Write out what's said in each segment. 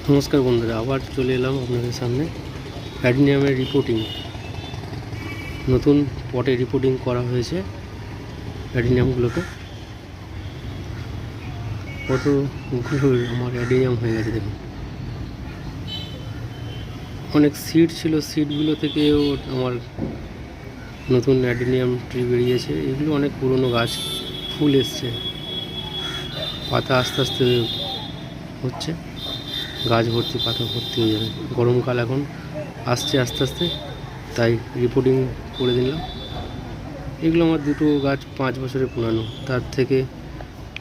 নমস্কার বন্ধুরা, আবার চলে এলাম আপনাদের সামনে অ্যাডিনিয়ামের রিপোর্টিং। নতুন পটে রিপোর্টিং করা হয়েছে অ্যাডিনিয়ামগুলোকে। কতগুলো আমার অ্যাডিনিয়াম হয়ে গেছে দেখুন। অনেক সিড ছিল, সিডগুলো থেকেও আমার নতুন অ্যাডিনিয়াম ট্রি বেরিয়েছে। এগুলো অনেক পুরনো গাছ, ফুল এসছে, পাতা আস্তে আস্তে হচ্ছে, গাছ ভর্তি, পাতা ভর্তি হয়ে যাবে। গরমকাল এখন আসছে আস্তে আস্তে, তাই রিপোর্টিং করে দিলাম। এগুলো আমার দুটো গাছ 5 বছরের পুরানো, তার থেকে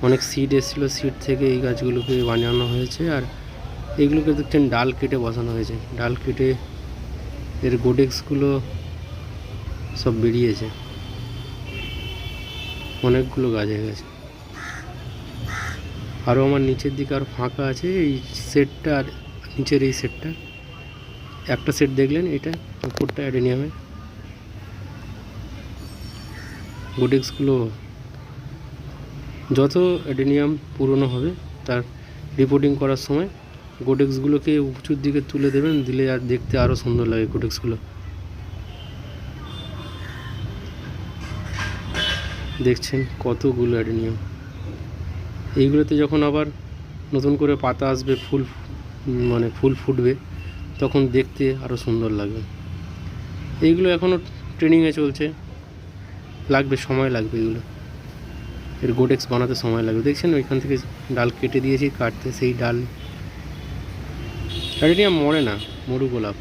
অনেক সিড এসেছিলো, সিড থেকে এই গাছগুলোকে বানানো হয়েছে। আর এইগুলোকে দেখছেন ডাল কেটে বসানো হয়েছে, ডাল কেটে এর গোডেক্সগুলো সব বেরিয়েছে, অনেকগুলো গাছ হয়ে গেছে। আরও আমার নিচের দিকে আরও ফাঁকা আছে, এই সেটটা আর নিচের এই সেটটা, একটা সেট দেখলেন, এটা উপরটা অ্যাডেনিয়ামের গোডেক্সগুলো। যত অ্যাডেনিয়াম পুরনো হবে তার রিপোর্টিং করার সময় গোডেক্সগুলোকে উঁচুর দিকে তুলে দেবেন, দিলে আর দেখতে আরও সুন্দর লাগে গোডেক্সগুলো। দেখছেন কতগুলো অ্যাডেনিয়াম। এইগুলোতে যখন আবার নতুন করে পাতা আসবে, ফুল ফুটবে, তখন দেখতে আরও সুন্দর লাগবে। এইগুলো এখনও ট্রেনিংয়ে চলছে, সময় লাগবে। এগুলো এর গোডেক্স বানাতে সময় লাগবে। দেখছেন ওইখান থেকে ডাল কেটে দিয়েছি, কাটতে সেই ডাল। অ্যাডেনিয়াম মরে না, মরু গোলাপ।